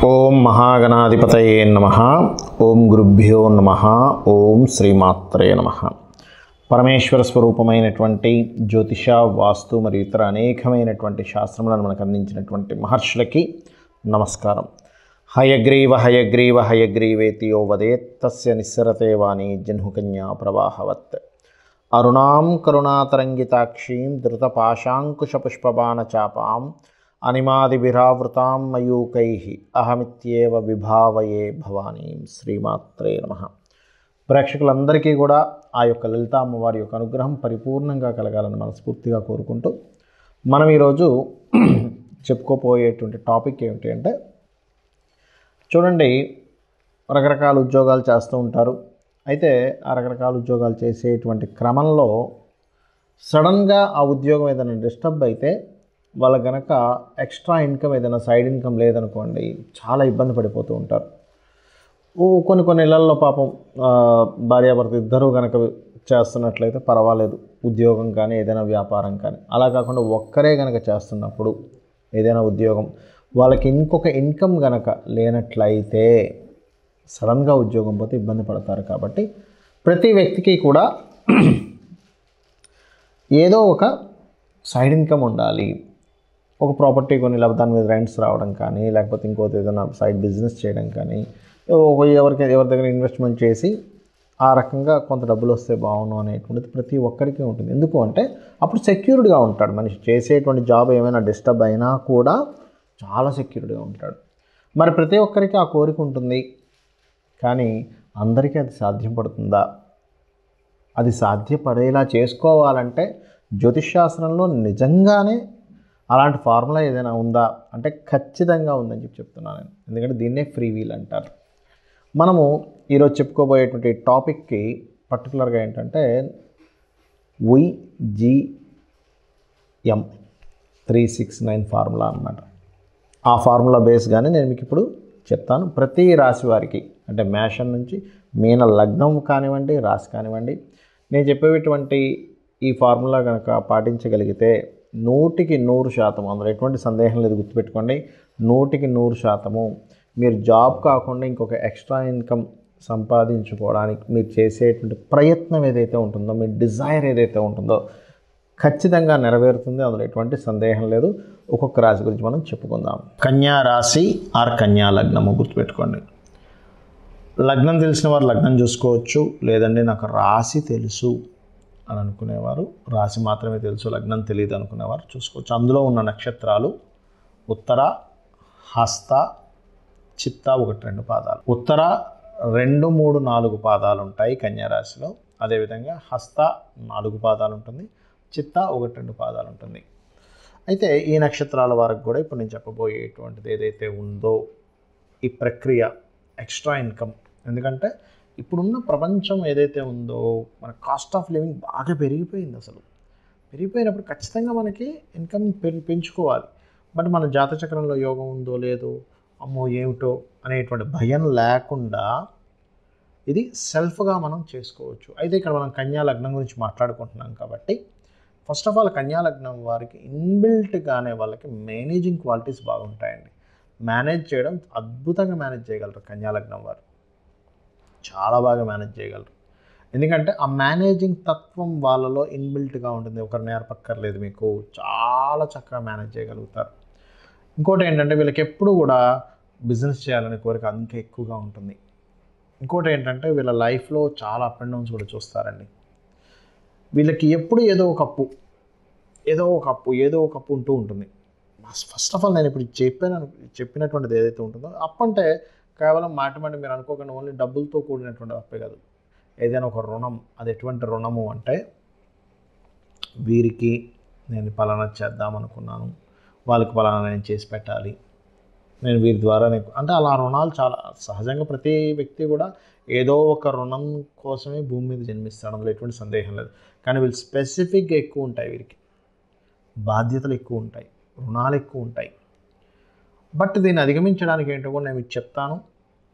ఓం మహాగణాధిపతయే నమః. ఓం గురుభ్యో నమః. ఓం శ్రీమాత్రే నమః. పరమేశ్వర స్వరూపమైనటువంటి జ్యోతిష, వాస్తు మరియు ఇతర అనేకమైనటువంటి శాస్త్రములను మనకు అందించినటువంటి మహర్షులకి నమస్కారం. హయగ్రీవ హయగ్రీవ హయగ్రీవేతి యో వదేత్ తస్య నిస్సరతే వాణి జహ్నుకన్యా ప్రవాహవత్. అరుణాం కరుణాతరంగితాక్షీం ధృతపాశాంకుశపుష్పబాణచాపాం అనిమాదిభిరావృతాం మయూకైః అహమిత్యేవ విభావయే భవానీం. శ్రీమాత్రే నమః. ప్రేక్షకులందరికీ కూడా ఆ యొక్క లలితా అమ్మవారి యొక్క అనుగ్రహం పరిపూర్ణంగా కలగాలని మనస్ఫూర్తిగా కోరుకుంటూ మనం ఈరోజు చెప్పుకోపోయేటువంటి టాపిక్ ఏమిటి అంటే, చూడండి, రకరకాల ఉద్యోగాలు చేస్తూ ఉంటారు. అయితే ఆ రకరకాల ఉద్యోగాలు చేసేటువంటి క్రమంలో సడన్గా ఆ ఉద్యోగం ఏదైనా డిస్టర్బ్ అయితే వాళ్ళ గనక ఎక్స్ట్రా ఇన్కమ్ ఏదైనా సైడ్ ఇన్కమ్ లేదనుకోండి, చాలా ఇబ్బంది పడిపోతూ ఉంటారు. కొన్ని ఇళ్లల్లో పాపం భార్యాభర్త ఇద్దరూ కనుక చేస్తున్నట్లయితే పర్వాలేదు, ఉద్యోగం కానీ ఏదైనా వ్యాపారం కానీ. అలా కాకుండా ఒక్కరే కనుక చేస్తున్నప్పుడు ఏదైనా ఉద్యోగం వాళ్ళకి ఇంకొక ఇన్కమ్ కనుక లేనట్లయితే సడన్గా ఉద్యోగం పోతే ఇబ్బంది పడతారు. కాబట్టి ప్రతి వ్యక్తికి కూడా ఏదో ఒక సైడ్ ఇన్కమ్ ఉండాలి. ఒక ప్రాపర్టీ కొని లేకపోతే దాని మీద రెంట్స్ రావడం కానీ, లేకపోతే ఇంకోటి ఏదైనా సైడ్ బిజినెస్ చేయడం కానీ, ఎవరి దగ్గర ఇన్వెస్ట్మెంట్ చేసి ఆ రకంగా కొంత డబ్బులు వస్తే బాగుండు అనేటువంటిది ప్రతి ఒక్కరికి ఉంటుంది. ఎందుకు అంటే అప్పుడు సెక్యూర్డ్గా ఉంటాడు మనిషి. చేసేటువంటి జాబ్ ఏమైనా డిస్టర్బ్ అయినా కూడా చాలా సెక్యూర్డ్గా ఉంటాడు. మరి ప్రతి ఒక్కరికి ఆ కోరిక ఉంటుంది, కానీ అందరికీ అది సాధ్యపడుతుందా? అది సాధ్యపడేలా చేసుకోవాలంటే జ్యోతిష్ శాస్త్రంలో నిజంగానే అలాంటి ఫార్ములా ఏదైనా ఉందా అంటే ఖచ్చితంగా ఉందని చెప్తున్నాను నేను. ఎందుకంటే దీన్నే ఫ్రీ వీల్ అంటారు. మనము ఈరోజు చెప్పుకోబోయేటువంటి టాపిక్కి పర్టికులర్గా ఏంటంటే YGM 369 ఫార్ములా అన్నమాట. ఆ ఫార్ములా బేస్గానే నేను మీకు ఇప్పుడు చెప్తాను. ప్రతి రాశి వారికి, అంటే మేషం నుంచి మీన లగ్నం కానివ్వండి, రాశి కానివ్వండి, నేను చెప్పేటువంటి ఈ ఫార్ములా కనుక పాటించగలిగితే 100% అందులో ఎటువంటి సందేహం లేదు. గుర్తుపెట్టుకోండి, 100% మీరు జాబ్ కాకుండా ఇంకొక ఎక్స్ట్రా ఇన్కమ్ సంపాదించుకోవడానికి మీరు చేసేటువంటి ప్రయత్నం ఏదైతే ఉంటుందో, మీ డిజైర్ ఏదైతే ఉంటుందో ఖచ్చితంగా నెరవేరుతుంది. అందులో ఎటువంటి సందేహం లేదు. ఒక్కొక్క రాశి గురించి మనం చెప్పుకుందాం. కన్యా రాశి ఆర్ కన్యా లగ్నము. గుర్తుపెట్టుకోండి, లగ్నం తెలిసిన వారు లగ్నం చూసుకోవచ్చు, లేదంటే నాకు రాశి తెలుసు అని అనుకునేవారు రాశి మాత్రమే తెలుసు, లగ్నం తెలియదు అనుకునేవారు చూసుకోవచ్చు. అందులో ఉన్న నక్షత్రాలు ఉత్తర, హస్త, చిత్త 1-2 పాదాలు. ఉత్తర 2, 3, 4 పాదాలు ఉంటాయి కన్యారాశిలో. అదేవిధంగా హస్త 4 పాదాలు ఉంటుంది, చిత్త 1-2 పాదాలు ఉంటుంది. అయితే ఈ నక్షత్రాల వారికి కూడా ఇప్పుడు నేను చెప్పబోయేటువంటిది ఏదైతే ఉందో ఈ ప్రక్రియ ఎక్స్ట్రా ఇన్కమ్. ఎందుకంటే ఇప్పుడున్న ప్రపంచం ఏదైతే ఉందో మన కాస్ట్ ఆఫ్ లివింగ్ బాగా పెరిగిపోయింది. అసలు పెరిగిపోయినప్పుడు ఖచ్చితంగా మనకి ఇన్కమ్ పెంచుకోవాలి. బట్ మన జాతచక్రంలో యోగం ఉందో లేదో, అమ్మో ఏమిటో అనేటువంటి భయం లేకుండా ఇది సెల్ఫ్గా మనం చేసుకోవచ్చు. అయితే ఇక్కడ మనం కన్యా లగ్నం గురించి మాట్లాడుకుంటున్నాం కాబట్టి ఫస్ట్ ఆఫ్ ఆల్ కన్యా లగ్నం వారికి ఇన్బిల్ట్గానే వాళ్ళకి మేనేజింగ్ క్వాలిటీస్ బాగుంటాయండి. మేనేజ్ చేయడం అద్భుతంగా మేనేజ్ చేయగలరు కన్యా లగ్నం వారు, చాలా బాగా మేనేజ్ చేయగలరు. ఎందుకంటే ఆ మేనేజింగ్ తత్వం వాళ్ళలో ఇన్బిల్ట్గా ఉంటుంది. ఒకరు నేర్పక్కర్లేదు, మీకు చాలా చక్కగా మేనేజ్ చేయగలుగుతారు. ఇంకోటి ఏంటంటే వీళ్ళకి ఎప్పుడు కూడా బిజినెస్ చేయాలనే కోరిక ఇంకా ఎక్కువగా ఉంటుంది. ఇంకోటి ఏంటంటే వీళ్ళ లైఫ్లో చాలా అప్ అండ్ డౌన్స్ కూడా చూస్తారండి. వీళ్ళకి ఎప్పుడు ఏదో ఒక అప్పు ఉంటూ ఉంటుంది. ఫస్ట్ ఆఫ్ ఆల్ నేను ఇప్పుడు చెప్పినటువంటిది ఏదైతే ఉంటుందో, అప్పు అంటే కేవలం మాట మీరు అనుకోకుండా ఓన్లీ డబ్బులతో కూడినటువంటి అప్పే కాదు, ఏదైనా ఒక రుణం. అది ఎటువంటి రుణము అంటే, వీరికి నేను పలానా చేద్దామనుకున్నాను, వాళ్ళకి పలానా నేను చేసి పెట్టాలి, నేను వీరి ద్వారా అంటే అలా రుణాలు చాలా సహజంగా ప్రతి వ్యక్తి కూడా ఏదో ఒక రుణం కోసమే భూమి మీద జన్మిస్తాడు, అందులో ఎటువంటి సందేహం లేదు. కానీ వీళ్ళు స్పెసిఫిక్గా ఎక్కువ ఉంటాయి, వీరికి బాధ్యతలు ఎక్కువ ఉంటాయి, రుణాలు ఎక్కువ ఉంటాయి. బట్ దీన్ని అధిగమించడానికి ఏంటో కూడా నేను మీకు చెప్తాను.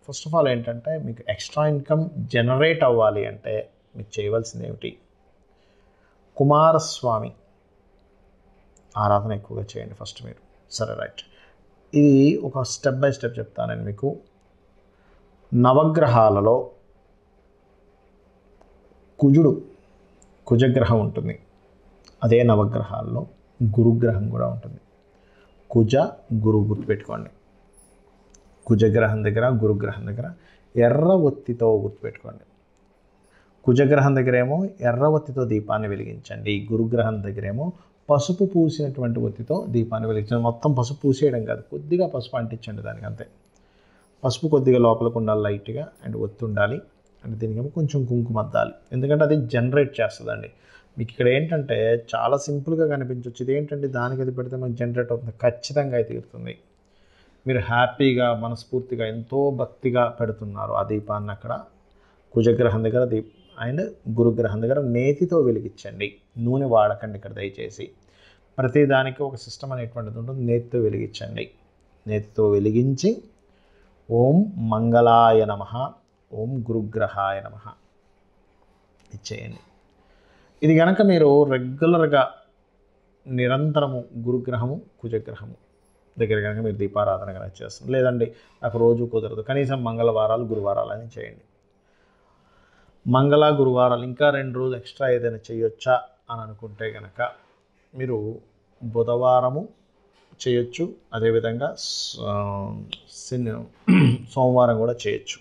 ఫస్ట్ ఆఫ్ ఆల్ ఏంటంటే, మీకు ఎక్స్ట్రా ఇన్కమ్ జనరేట్ అవ్వాలి అంటే మీకు చేయవలసింది ఏమిటి, కుమారస్వామి ఆరాధన ఎక్కువగా చేయండి ఫస్ట్ మీరు. సరే, రైట్. ఇది ఒక స్టెప్ బై స్టెప్ చెప్తాను నేను మీకు. నవగ్రహాలలో కుజగ్రహం ఉంటుంది. అదే నవగ్రహాల్లో గురుగ్రహం కూడా ఉంటుంది. కుజ గురువు గుర్తుపెట్టుకోండి. కుజగ్రహం దగ్గర గురుగ్రహం దగ్గర ఎర్ర ఒత్తితో గుర్తుపెట్టుకోండి. కుజగ్రహం దగ్గరేమో ఎర్ర ఒత్తితో దీపాన్ని వెలిగించండి. గురుగ్రహం దగ్గరేమో పసుపు పూసినటువంటి ఒత్తితో దీపాన్ని వెలిగించండి. మొత్తం పసుపు పూసేయడం కాదు, కొద్దిగా పసుపు అంటించండి దానికి అంతే. పసుపు కొద్దిగా లోపలికి ఉండాలి లైట్గా, అండ్ ఒత్తి ఉండాలి. అండ్ దీనికేమో కొంచెం కుంకుమ అద్దాలి, ఎందుకంటే అది జనరేట్ చేస్తుందండి. మీకు ఇక్కడ ఏంటంటే చాలా సింపుల్గా కనిపించవచ్చు. ఇది ఏంటంటే దానికి అది పెడితే మనకు జనరేట్ అవుతుంది, ఖచ్చితంగా అయితే తీరుతుంది. మీరు హ్యాపీగా మనస్ఫూర్తిగా ఎంతో భక్తిగా పెడుతున్నారు ఆ దీపాన్ని అక్కడ కుజగ్రహం దగ్గర అండ్ గురుగ్రహం దగ్గర నేతితో వెలిగించండి. నూనె వాడకండి ఇక్కడ దయచేసి. ప్రతి దానికి ఒక సిస్టమ్ అనేటువంటిది ఉంటుంది. నేతితో వెలిగించండి. నేతితో వెలిగించి ఓం మంగళాయ నమః, ఓం గురుగ్రహాయ నమః ఇచ్చేయండి. ఇది కనుక మీరు రెగ్యులర్గా నిరంతరము గురుగ్రహము కుజగ్రహము దగ్గర కనుక మీరు దీపారాధన కనుక చేస్తుంది, లేదండి నాకు రోజు కుదరదు, కనీసం మంగళవారాలు గురువారాలు అని చేయండి. మంగళ గురువారాలు ఇంకా 2 రోజులు ఎక్స్ట్రా ఏదైనా చేయొచ్చా అని అనుకుంటే కనుక మీరు బుధవారము చేయొచ్చు, అదేవిధంగా సోమవారం కూడా చేయొచ్చు.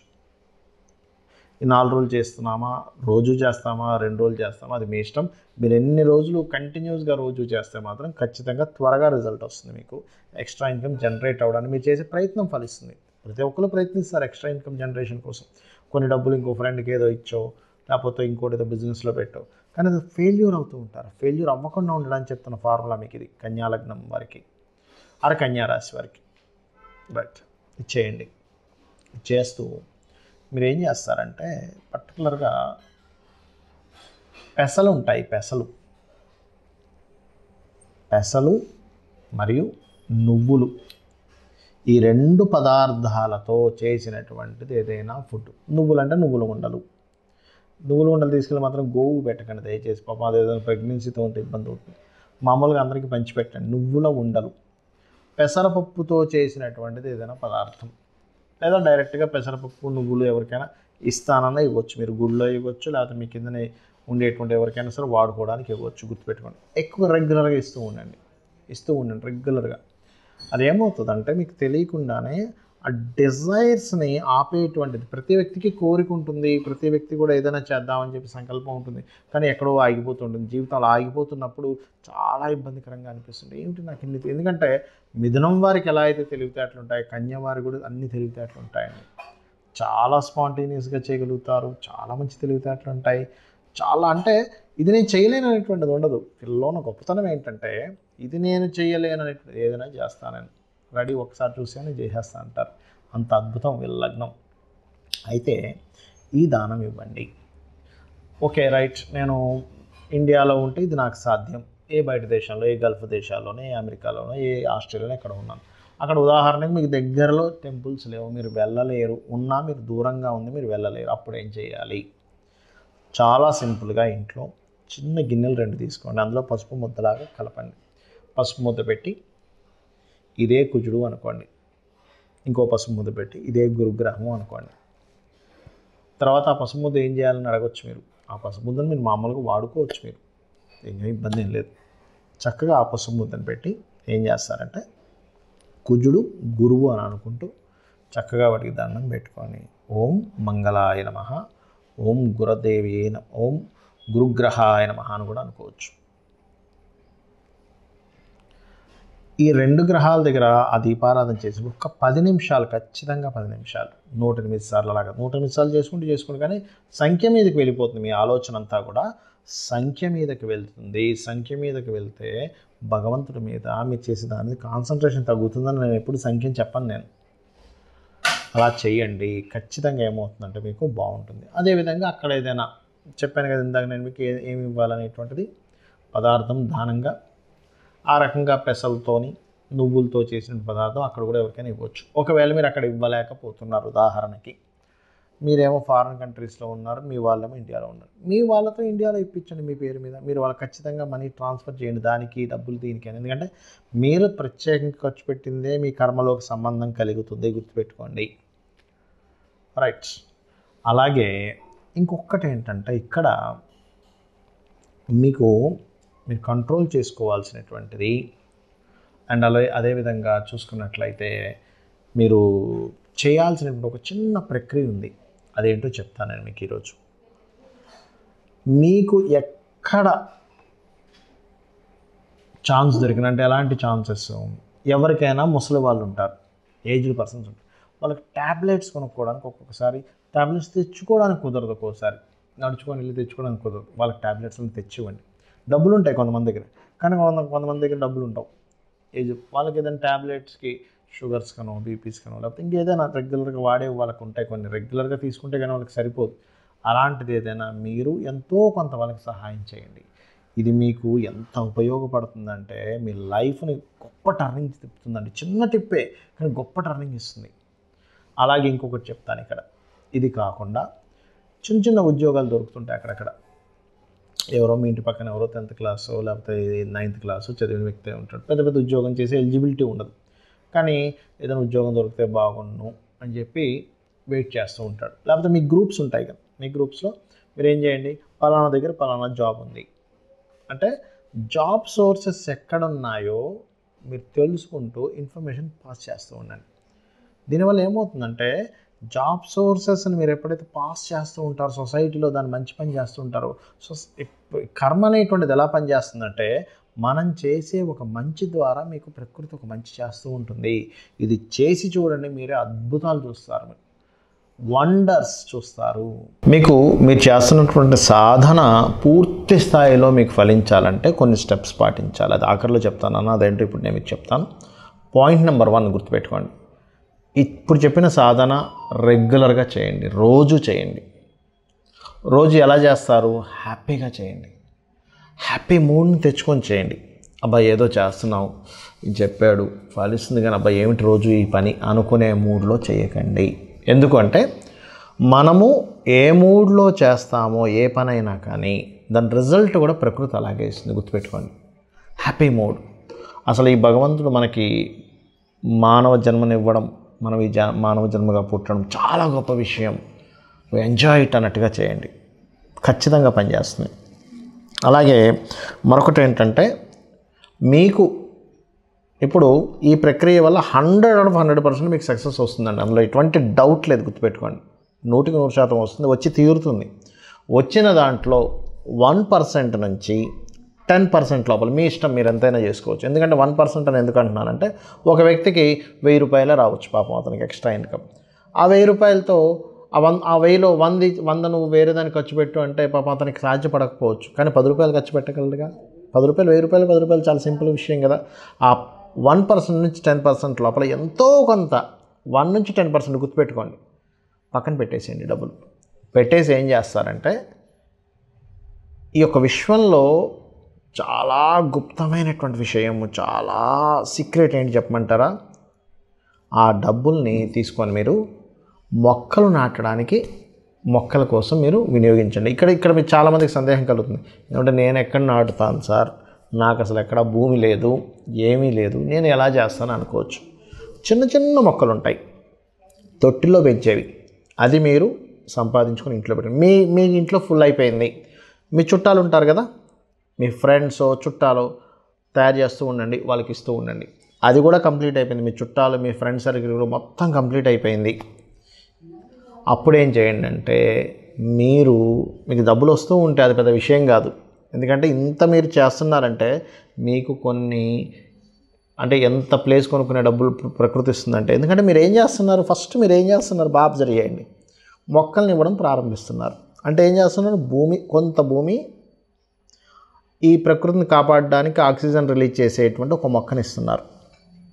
ఈ 4 రోజులు చేస్తున్నామా, రోజు చేస్తామా, 2 రోజులు చేస్తామా, అది మీ ఇష్టం. మీరు ఎన్ని రోజులు కంటిన్యూస్గా రోజు చేస్తే మాత్రం ఖచ్చితంగా త్వరగా రిజల్ట్ వస్తుంది. మీకు ఎక్స్ట్రా ఇన్కమ్ జనరేట్ అవ్వడానికి మీరు చేసే ప్రయత్నం ఫలిస్తుంది. ప్రతి ఒక్కరు ప్రయత్నిస్తారు ఎక్స్ట్రా ఇన్కమ్ జనరేషన్ కోసం. కొన్ని డబ్బులు ఇంకో ఫ్రెండ్కి ఏదో ఇచ్చో, లేకపోతే ఇంకోటి ఏదో బిజినెస్లో పెట్టో, కానీ అది ఫెయిల్యూర్ అవుతూ ఉంటారు. ఫెయిల్యూర్ అవ్వకుండా ఉండడానికి చెప్తున్న ఫార్ములా మీకు ఇది. కన్యాలగ్నం వారికి, కన్యారాశి వారికి రైట్ ఇచ్చేయండి. చేస్తూ మీరు ఏం చేస్తారంటే పర్టికులర్గా పెసలు ఉంటాయి, పెసలు మరియు నువ్వులు, ఈ 2 పదార్థాలతో చేసినటువంటిది ఏదైనా ఫుడ్. నువ్వులు అంటే నువ్వుల ఉండలు తీసుకెళ్ళి మాత్రం గోవు పెట్టకండి దయచేసి. పాపం అది ఏదైనా ప్రెగ్నెన్సీతో ఉంటే ఇబ్బంది అవుతుంది. మామూలుగా అందరికీ పంచిపెట్టండి. నువ్వుల ఉండలు, పెసరపప్పుతో చేసినటువంటిది ఏదైనా పదార్థం, లేదా డైరెక్ట్గా పెసరపప్పు నువ్వులు ఎవరికైనా ఇస్తానన్నా ఇవ్వచ్చు. మీరు గుళ్ళో ఇవ్వచ్చు, లేకపోతే మీ కిందనే ఉండేటువంటి ఎవరికైనా సరే వాడుకోవడానికి ఇవ్వచ్చు. గుర్తుపెట్టుకోండి. ఎక్కువ రెగ్యులర్గా ఇస్తూ ఉండండి రెగ్యులర్గా. అదేమవుతుందంటే మీకు తెలియకుండానే ఆ డిజైర్స్ని ఆపేటువంటిది. ప్రతి వ్యక్తికి కోరిక ఉంటుంది, ప్రతి వ్యక్తి కూడా ఏదైనా చేద్దామని చెప్పి సంకల్పం ఉంటుంది, కానీ ఎక్కడో ఆగిపోతుంటుంది. జీవితంలో ఆగిపోతున్నప్పుడు చాలా ఇబ్బందికరంగా అనిపిస్తుంది. ఏమిటి నాకు ఇన్ని, ఎందుకంటే మిథునం వారికి ఎలా అయితే తెలివితేటలు ఉంటాయి, కన్య వారికి కూడా అన్ని తెలివితేటలు ఉంటాయండి. చాలా స్పాంటేనియస్గా చేయగలుగుతారు, చాలా మంచి తెలివితేటలు ఉంటాయి. చాలా అంటే ఇది నేను చేయలేను అనేటువంటిది ఉండదు. పిల్లలోన గొప్పతనం ఏంటంటే ఇది నేను చేయలేను అనేటువంటిది ఏదైనా చేస్తానని రెడీ, ఒకసారి చూసాను చేసేస్తా అంటారు. అంత అద్భుతం వీళ్ళ లగ్నం. అయితే ఈ దానం ఇవ్వండి. ఓకే రైట్, నేను ఇండియాలో ఉంటే ఇది నాకు సాధ్యం. ఏ బయట దేశంలో, ఏ గల్ఫ్ దేశాల్లోనే, ఏ అమెరికాలోనో, ఏ ఆస్ట్రేలియాలో ఎక్కడ ఉన్నాను, అక్కడ ఉదాహరణకు మీకు దగ్గరలో టెంపుల్స్ లేవు, మీరు వెళ్ళలేరు, ఉన్నా మీరు దూరంగా ఉంది మీరు వెళ్ళలేరు, అప్పుడు ఏం చేయాలి? చాలా సింపుల్గా ఇంట్లో చిన్న గిన్నెలు 2 తీసుకోండి. అందులో పసుపు ముద్దలాగా కలపండి. పసుపు ముద్ద పెట్టి ఇదే కుజుడు అనుకోండి, ఇంకో పసుపు ముద్ద పెట్టి ఇదే గురుగ్రహము అనుకోండి. తర్వాత ఆ పసుపు ముద్ద ఏం చేయాలని అడగచ్చు మీరు. ఆ పసుపు ముద్దను మీరు మామూలుగా వాడుకోవచ్చు, మీరు ఏం ఇబ్బంది ఏం లేదు. చక్కగా ఆ పసుపు ముద్దను పెట్టి ఏం చేస్తారంటే కుజుడు గురువు అని అనుకుంటూ చక్కగా వాటికి దండం పెట్టుకొని ఓం మంగళాయ నమః, ఓం గురదేవే నమః, ఓం గురుగ్రహాయ నమః అని కూడా అనుకోవచ్చు. ఈ 2 గ్రహాల దగ్గర ఆ దీపారాధన చేసి ఒక 10 నిమిషాలు, ఖచ్చితంగా 10 నిమిషాలు, 108 సార్లు అలాగా 108 సార్లు చేసుకుంటూ కానీ సంఖ్య మీదకి వెళ్ళిపోతుంది. మీ ఆలోచన అంతా కూడా సంఖ్య మీదకి వెళ్తుంది. సంఖ్య మీదకి వెళ్తే భగవంతుడి మీద మీరు చేసే దాని కాన్సన్ట్రేషన్ తగ్గుతుందని నేను ఎప్పుడు సంఖ్యను చెప్పను. నేను అలా చేయండి, ఖచ్చితంగా ఏమవుతుందంటే మీకు బాగుంటుంది. అదేవిధంగా అక్కడ ఏదైనా చెప్పాను కదా ఇందాక నేను మీకు ఏమి ఇవ్వాలనేటువంటిది పదార్థం దానంగా, ఆ రకంగా పెసలతోని నువ్వులతో చేసిన పదార్థం అక్కడ కూడా ఎవరికైనా ఇవ్వచ్చు. ఒకవేళ మీరు అక్కడ ఇవ్వలేకపోతున్నారు, ఉదాహరణకి మీరేమో ఫారిన్ కంట్రీస్లో ఉన్నారు, మీ వాళ్ళేమో ఇండియాలో ఉన్నారు. మీ వాళ్ళతో ఇండియాలో ఇప్పించండి మీ పేరు మీద. మీరు వాళ్ళకి ఖచ్చితంగా మనీ ట్రాన్స్ఫర్ చేయండి, దానికి డబ్బులు దీనికి. ఎందుకంటే మీరు ప్రత్యేకంగా ఖర్చు పెట్టిందే మీ కర్మలోకి సంబంధం కలుగుతుంది, గుర్తుపెట్టుకోండి. రైట్. అలాగే ఇంకొకటి ఏంటంటే ఇక్కడ మీరు కంట్రోల్ చేసుకోవాల్సినటువంటిది, అండ్ అదేవిధంగా చూసుకున్నట్లయితే మీరు చేయాల్సినటువంటి ఒక చిన్న ప్రక్రియ ఉంది. అదేంటో చెప్తాను నేను మీకు ఈరోజు. మీకు ఎక్కడ ఛాన్స్ దొరికిన, అంటే ఎలాంటి ఛాన్సెస్, ఎవరికైనా ముసలి వాళ్ళు ఉంటారు, ఏజ్డ్ పర్సన్స్ ఉంటారు, వాళ్ళకి ట్యాబ్లెట్స్ కొనుక్కోవడానికి ఒక్కొక్కసారి ట్యాబ్లెట్స్ తెచ్చుకోవడానికి కుదరదు, ఒక్కోసారి నడుచుకొని వెళ్ళి తెచ్చుకోవడానికి కుదరదు. వాళ్ళకి ట్యాబ్లెట్స్ని తెచ్చివ్వండి. డబ్బులు ఉంటాయి కొంతమంది దగ్గర, కానీ కొంతమంది దగ్గర డబ్బులు ఉండవు. ఏజ్ వాళ్ళకి ఏదైనా ట్యాబ్లెట్స్కి షుగర్స్ కనో, బీపీస్ కనో, లేకపోతే ఇంకేదైనా రెగ్యులర్గా వాడే వాళ్ళకి ఉంటాయి, కొన్ని రెగ్యులర్గా తీసుకుంటే కానీ వాళ్ళకి సరిపోదు. అలాంటిది ఏదైనా మీరు ఎంతో కొంత వాళ్ళకి సహాయం చేయండి. ఇది మీకు ఎంత ఉపయోగపడుతుందంటే మీ లైఫ్ని గొప్ప టర్నింగ్ తిప్పుతుందండి. చిన్న టిప్పే కానీ గొప్ప టర్నింగ్ ఇస్తుంది. అలాగే ఇంకొకటి చెప్తాను ఇక్కడ. ఇది కాకుండా చిన్న చిన్న ఉద్యోగాలు దొరుకుతుంటాయి అక్కడక్కడ. ఎవరో మీ ఇంటి పక్కన ఎవరో 10th క్లాసో లేకపోతే 9th క్లాసో చదివిన వ్యక్తి ఉంటాడు, పెద్ద పెద్ద ఉద్యోగం చేసే ఎలిజిబిలిటీ ఉండదు, కానీ ఏదైనా ఉద్యోగం దొరికితే బాగుండు అని చెప్పి వెయిట్ చేస్తూ ఉంటాడు. లేకపోతే మీ గ్రూప్స్ ఉంటాయి కదా, మీ గ్రూప్స్లో మీరు ఏం చేయండి, పలానా దగ్గర పలానా జాబ్ ఉంది అంటే జాబ్ సోర్సెస్ ఎక్కడున్నాయో మీరు తెలుసుకుంటూ ఇన్ఫర్మేషన్ పాస్ చేస్తూ ఉండండి. దీనివల్ల ఏమవుతుందంటే జాబ్ సోర్సెస్ని మీరు ఎప్పుడైతే పాస్ చేస్తూ ఉంటారో సొసైటీలో దాన్ని మంచి పని చేస్తూ ఉంటారో, సో కర్మ అనేటువంటిది ఎలా పనిచేస్తుందంటే మనం చేసే ఒక మంచి ద్వారా మీకు ప్రకృతి ఒక మంచి చేస్తూ ఉంటుంది. ఇది చేసి చూడండి, మీరే అద్భుతాలు చూస్తారు, వండర్స్ చూస్తారు. మీరు చేస్తున్నటువంటి సాధన పూర్తి స్థాయిలో మీకు ఫలించాలంటే కొన్ని స్టెప్స్ పాటించాలి. అది ఆఖరిలో చెప్తాను, అదేంటో ఇప్పుడు నేను మీకు చెప్తాను. పాయింట్ నెంబర్ 1 గుర్తుపెట్టుకోండి. ఇప్పుడు చెప్పిన సాధన రెగ్యులర్గా చేయండి, రోజు చేయండి. రోజు ఎలా చేస్తారు? హ్యాపీగా చేయండి, హ్యాపీ మూడ్ని తెచ్చుకొని చేయండి. అబ్బాయి ఏదో చేస్తున్నావు, ఇది చెప్పాడు ఫలిస్తుంది, కానీ అబ్బాయి ఏమిటి రోజు ఈ పని అనుకునే మూడ్లో చేయకండి. ఎందుకంటే మనము ఏ మూడ్లో చేస్తామో ఏ పనైనా కానీ దాని రిజల్ట్ కూడా ప్రకృతి అలాగే ఇస్తుంది, గుర్తుపెట్టుకోండి. Happy mood. అసలు ఈ భగవంతుడు మనకి మానవ జన్మనివ్వడం, మనం ఈ మానవ జన్మగా పుట్టడం చాలా గొప్ప విషయం. ఎంజాయ్ ఇట్ అన్నట్టుగా చేయండి, ఖచ్చితంగా పనిచేస్తుంది. అలాగే మరొకటి ఏంటంటే మీకు ఇప్పుడు ఈ ప్రక్రియ వల్ల 100% మీకు సక్సెస్ వస్తుందండి, అందులో ఎటువంటి డౌట్ లేదు, గుర్తుపెట్టుకోండి. 100% వస్తుంది, వచ్చి తీరుతుంది. వచ్చిన దాంట్లో 1% నుంచి 10% లోపల మీ ఇష్టం, మీరు ఎంతైనా చేసుకోవచ్చు. ఎందుకంటే 1% అని ఎందుకు అంటున్నానంటే ఒక వ్యక్తికి 1000 రూపాయలే రావచ్చు, పాపం అతనికి ఎక్స్ట్రా ఇన్కమ్. ఆ 1000 రూపాయలతో ఆ 1000లో 100 నువ్వు వేరే దానికి ఖర్చు పెట్టు అంటే పాపం అతనికి సాధ్యపడకపోవచ్చు, కానీ 10 రూపాయలు ఖర్చు పెట్టగలడుగా. 10 రూపాయలు 1000 రూపాయలు 10 రూపాయలు చాలా సింపుల్ విషయం కదా. ఆ 1% నుంచి 10% లోపల ఎంతో కొంత 1 నుంచి 10% గుర్తుపెట్టుకోండి, పక్కన పెట్టేసేయండి. డబ్బులు పెట్టేసి ఏం చేస్తారంటే ఈ యొక్క విశ్వంలో చాలా గుప్తమైనటువంటి విషయము, చాలా సీక్రెట్ ఏంటి చెప్పమంటారా? ఆ డబ్బుల్ని తీసుకొని మీరు మొక్కలు నాటడానికి, మొక్కల కోసం మీరు వినియోగించండి. ఇక్కడ మీకు చాలామందికి సందేహం కలుగుతుంది, ఎందుకంటే నేను ఎక్కడ నాటుతాను సార్, నాకు అసలు ఎక్కడ భూమి లేదు, ఏమీ లేదు, నేను ఎలా చేస్తాను అనుకోవచ్చు. చిన్న చిన్న మొక్కలు ఉంటాయి తొట్టిలో పెంచేవి, అది మీరు సంపాదించుకొని ఇంట్లో పెట్టండి. మీ ఇంట్లో ఫుల్ అయిపోయింది, మీ చుట్టాలు ఉంటారు కదా, మీ ఫ్రెండ్స్ చుట్టాలు తయారు చేస్తూ ఉండండి, వాళ్ళకి ఇస్తూ ఉండండి. అది కూడా కంప్లీట్ అయిపోయింది, మీ చుట్టాలు మీ ఫ్రెండ్స్ సర్కిల్ మొత్తం కంప్లీట్ అయిపోయింది. అప్పుడేం చేయండి అంటే మీకు డబ్బులు వస్తూ ఉంటే అది పెద్ద విషయం కాదు, ఎందుకంటే ఇంత మీరు చేస్తున్నారంటే మీకు కొన్ని అంటే ఎంత ప్లేస్ కొనుక్కునే డబ్బులు ప్రకృతి ఇస్తుందంటే, ఎందుకంటే మీరు ఏం చేస్తున్నారు, ఫస్ట్ మీరు ఏం చేస్తున్నారు బాగా అబ్జర్వ్ చేయండి. మొక్కల్ని ఇవ్వడం ప్రారంభిస్తున్నారు అంటే ఏం చేస్తున్నారు, కొంత భూమి ఈ ప్రకృతిని కాపాడడానికి ఆక్సిజన్ రిలీజ్ చేసేటువంటి ఒక మొక్కని ఇస్తున్నారు,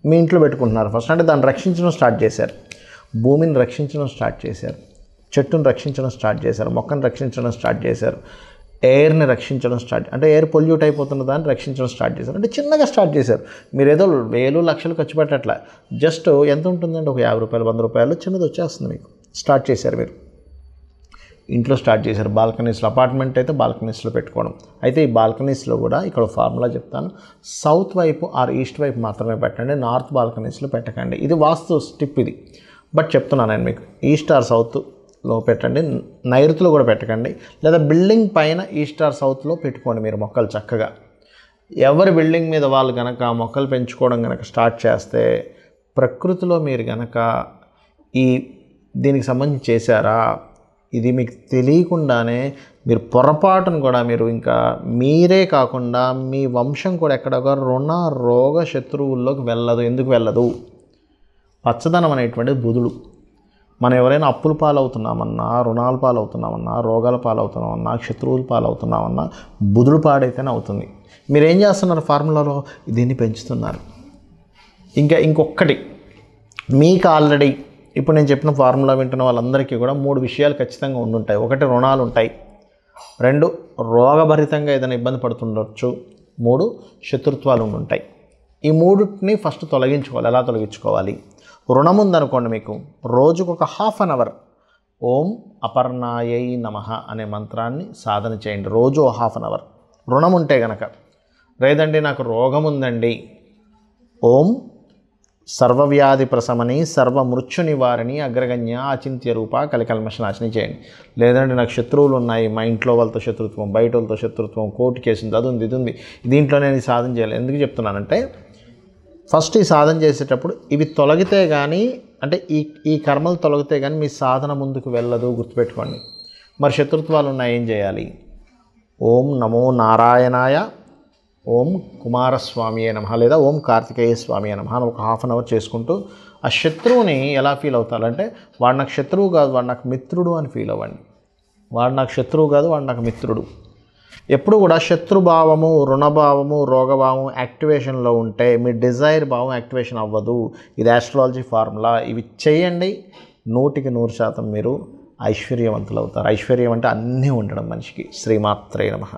మీ ఇంట్లో పెట్టుకుంటున్నారు ఫస్ట్. అంటే దాన్ని రక్షించడం స్టార్ట్ చేశారు, భూమిని రక్షించడం స్టార్ట్ చేశారు, చెట్టును రక్షించడం స్టార్ట్ చేశారు, మొక్కను రక్షించడం స్టార్ట్ చేశారు, ఎయిర్ని రక్షించడం అంటే ఎయిర్ పొల్యూట్ అయిపోతున్న దాన్ని రక్షించడం స్టార్ట్ చేశారు. అంటే చిన్నగా స్టార్ట్ చేశారు, మీరు ఏదో 1000 లక్షలు ఖర్చు పెట్టట్లా, జస్ట్ ఎంత ఉంటుందండి, ఒక 50 రూపాయలు 100 రూపాయలు చిన్నది వచ్చేస్తుంది, మీకు స్టార్ట్ చేశారు మీరు. ఇంట్లో స్టార్ట్ చేశారు, బాల్కనీస్లో. అపార్ట్మెంట్ అయితే బాల్కనీస్లో పెట్టుకోవడం. అయితే ఈ బాల్కనీస్లో కూడా ఇక్కడ ఫార్ములా చెప్తాను. సౌత్ వైపు ఆర్ ఈస్ట్ వైపు మాత్రమే పెట్టండి, నార్త్ బాల్కనీస్లో పెట్టకండి. ఇది వాస్తు స్టిప్ ఇది, బట్ చెప్తున్నాను నేను మీకు. ఈస్ట్ ఆర్ సౌత్లో పెట్టండి, నైరుతిలో కూడా పెట్టకండి. లేదా బిల్డింగ్ పైన ఈస్ట్ ఆర్ సౌత్లో పెట్టుకోండి మీరు మొక్కలు చక్కగా. ఎవరి బిల్డింగ్ మీద వాళ్ళు కనుక మొక్కలు పెంచుకోవడం కనుక స్టార్ట్ చేస్తే, ప్రకృతిలో మీరు కనుక దీనికి సంబంధించి చేశారా, ఇది మీకు తెలియకుండానే మీరు పొరపాటును కూడా మీరు ఇంకా మీరే కాకుండా మీ వంశం కూడా ఎక్కడ రుణ రోగ శత్రువుల్లోకి వెళ్ళదు. ఎందుకు వెళ్ళదు? పచ్చదనం అనేటువంటిది బుధుడు. మనం ఎవరైనా అప్పుల పాలవుతున్నామన్నా, రుణాల పాలవుతున్నామన్నా, రోగాల పాలవుతున్నామన్నా, శత్రువుల పాలవుతున్నామన్నా బుధుడు పాడైతేనే అవుతుంది. మీరు ఏం చేస్తున్నారు? ఫార్ములాలో దీన్ని పెంచుతున్నారు. ఇంకొకటి మీకు ఆల్రెడీ ఇప్పుడు నేను చెప్పిన ఫార్ములా వింటున్న వాళ్ళందరికీ కూడా 3 విషయాలు ఖచ్చితంగా ఉండుంటాయి. 1 రుణాలు ఉంటాయి, 2 రోగభరితంగా ఏదైనా ఇబ్బంది పడుతుండొచ్చు, 3 శత్రుత్వాలు ఉండుంటాయి. ఈ 3ని ఫస్ట్ తొలగించుకోవాలి. ఎలా తొలగించుకోవాలి? రుణం ఉందనుకోండి, మీకు రోజుకు ఒక ½ అన్ అవర్ ఓం అపర్ణాయై నమః అనే మంత్రాన్ని సాధన చేయండి. రోజు ½ అన్ అవర్. రుణం ఉంటే కనుక, లేదండి నాకు రోగం ఉందండి, ఓం సర్వవ్యాధి ప్రశమని సర్వమృత్యు నివారణి అగ్రగణ్య అచింత్య రూప కలికల్మషనాశిని చేయండి. లేదంటే నాకు శత్రువులు ఉన్నాయి, మా ఇంట్లో వాళ్ళతో శత్రుత్వం, బయట వాళ్ళతో శత్రుత్వం, కోర్టు కేసు ఉంది, అది ఉంది, ఇది ఉంది, దీంట్లో నేను సాధన చేయాలి. ఎందుకు చెప్తున్నానంటే, ఫస్ట్ ఈ సాధన చేసేటప్పుడు ఇవి తొలగితే కానీ, అంటే ఈ కర్మలు తొలగితే కానీ మీ సాధన ముందుకు వెళ్ళదు, గుర్తుపెట్టుకోండి. మరి శత్రుత్వాలు ఉన్నాయి, ఏం చేయాలి? ఓం నమో నారాయణాయ, ఓం కుమారస్వామియే నమః, లేదా ఓం కార్తికేయ స్వామియే నమః అని ఒక ½ అన్ అవర్ చేసుకుంటూ ఆ శత్రువుని ఎలా ఫీల్ అవుతారంటే, వాడు నాకు శత్రువు కాదు, వాడు నాకు మిత్రుడు అని ఫీల్ అవ్వండి. వాడు నాకు శత్రువు కాదు, వాడు నాకు మిత్రుడు. ఎప్పుడు కూడా శత్రుభావము, రుణభావము, రోగభావము యాక్టివేషన్లో ఉంటే మీ డిజైర్ భావం యాక్టివేషన్ అవ్వదు. ఇది ఆస్ట్రాలజీ ఫార్ములా. ఇవి చేయండి, 100% మీరు ఐశ్వర్యవంతులు అవుతారు. ఐశ్వర్యం అంటే అన్నీ ఉండడం మనిషికి. శ్రీమాత్రే నమః.